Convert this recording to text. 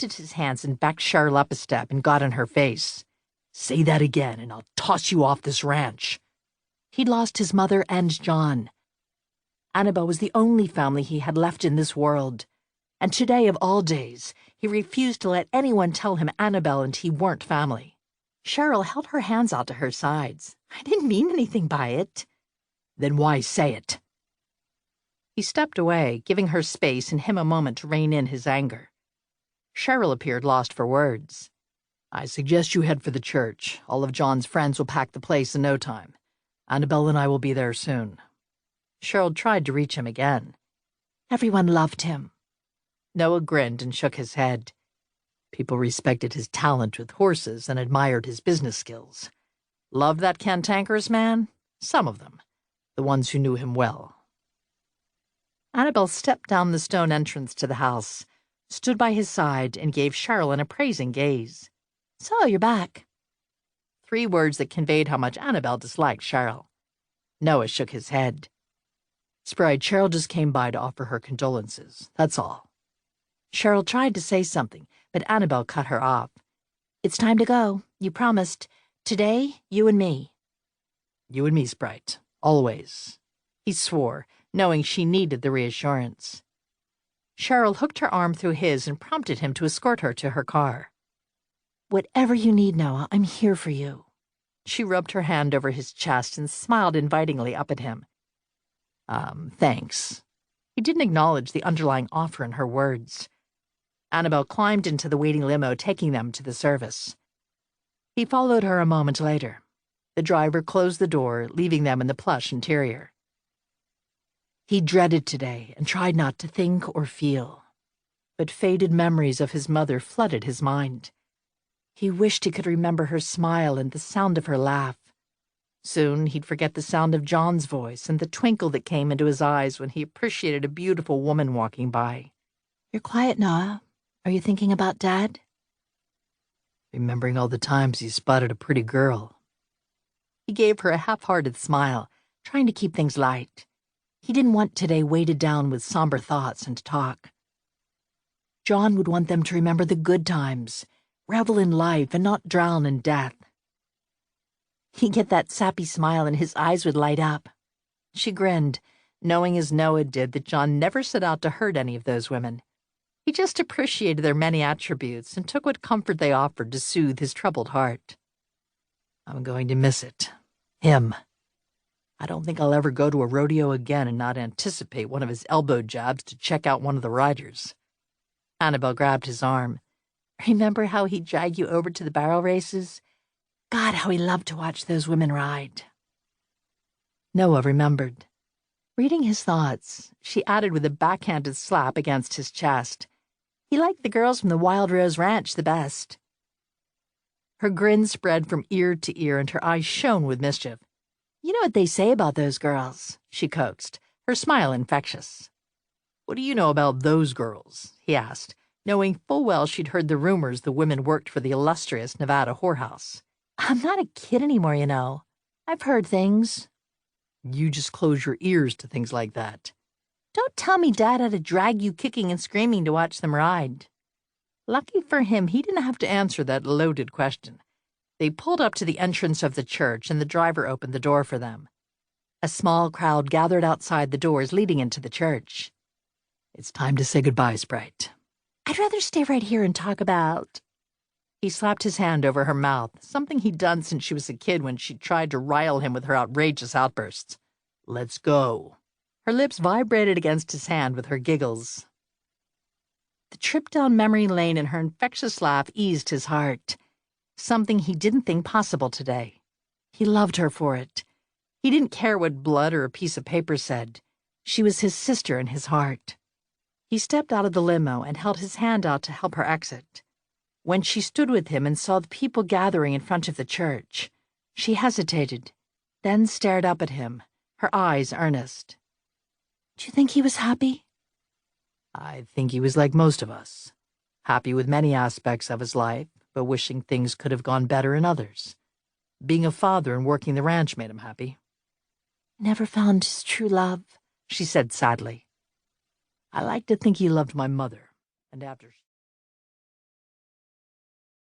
lifted his hands and backed Cheryl up a step and got in her face. "Say that again, and I'll toss you off this ranch." He'd lost his mother and John. Annabelle was the only family he had left in this world. And today, of all days, he refused to let anyone tell him Annabelle and he weren't family. Cheryl held her hands out to her sides. "I didn't mean anything by it." "Then why say it?" He stepped away, giving her space and him a moment to rein in his anger. Cheryl appeared lost for words. "I suggest you head for the church. All of John's friends will pack the place in no time. Annabelle and I will be there soon." Cheryl tried to reach him again. "Everyone loved him." Noah grinned and shook his head. "People respected his talent with horses and admired his business skills. Loved that cantankerous man? Some of them. The ones who knew him well." Annabelle stepped down the stone entrance to the house, stood by his side, and gave Cheryl an appraising gaze. "So, you're back." 3 words that conveyed how much Annabelle disliked Cheryl. Noah shook his head. "Sprite, Cheryl just came by to offer her condolences. That's all." Cheryl tried to say something, but Annabelle cut her off. "It's time to go. You promised. Today, you and me." "You and me, Sprite. Always." He swore, knowing she needed the reassurance. Cheryl hooked her arm through his and prompted him to escort her to her car. "Whatever you need, Noah, I'm here for you." She rubbed her hand over his chest and smiled invitingly up at him. Thanks." He didn't acknowledge the underlying offer in her words. Annabelle climbed into the waiting limo, taking them to the service. He followed her a moment later. The driver closed the door, leaving them in the plush interior. He dreaded today and tried not to think or feel. But faded memories of his mother flooded his mind. He wished he could remember her smile and the sound of her laugh. Soon he'd forget the sound of John's voice and the twinkle that came into his eyes when he appreciated a beautiful woman walking by. "You're quiet, Noah. Are you thinking about Dad?" "Remembering all the times he spotted a pretty girl." He gave her a half-hearted smile, trying to keep things light. He didn't want today weighted down with somber thoughts and talk. John would want them to remember the good times, revel in life, and not drown in death. He'd get that sappy smile and his eyes would light up. She grinned, knowing as Noah did that John never set out to hurt any of those women. He just appreciated their many attributes and took what comfort they offered to soothe his troubled heart. "I'm going to miss it. Him. I don't think I'll ever go to a rodeo again and not anticipate one of his elbow jabs to check out one of the riders." Annabelle grabbed his arm. "Remember how he'd drag you over to the barrel races? God, how he loved to watch those women ride." Noah remembered. Reading his thoughts, she added with a backhanded slap against his chest, "He liked the girls from the Wild Rose Ranch the best." Her grin spread from ear to ear and her eyes shone with mischief. "You know what they say about those girls," she coaxed, her smile infectious. "What do you know about those girls?" he asked, knowing full well she'd heard the rumors the women worked for the illustrious Nevada whorehouse. "I'm not a kid anymore, you know. I've heard things." "You just close your ears to things like that." "Don't tell me Dad had to drag you kicking and screaming to watch them ride." Lucky for him, he didn't have to answer that loaded question. They pulled up to the entrance of the church, and the driver opened the door for them. A small crowd gathered outside the doors leading into the church. "It's time to say goodbye, Sprite." "I'd rather stay right here and talk about—" He slapped his hand over her mouth, something he'd done since she was a kid when she tried to rile him with her outrageous outbursts. "Let's go." Her lips vibrated against his hand with her giggles. The trip down memory lane and her infectious laugh eased his heart. Something he didn't think possible today. He loved her for it. He didn't care what blood or a piece of paper said. She was his sister in his heart. He stepped out of the limo and held his hand out to help her exit. When she stood with him and saw the people gathering in front of the church, she hesitated, then stared up at him, her eyes earnest. "Do you think he was happy?" "I think he was like most of us. Happy with many aspects of his life, but wishing things could have gone better in others. Being a father and working the ranch made him happy." "Never found his true love," she said sadly. "I like to think he loved my mother, and after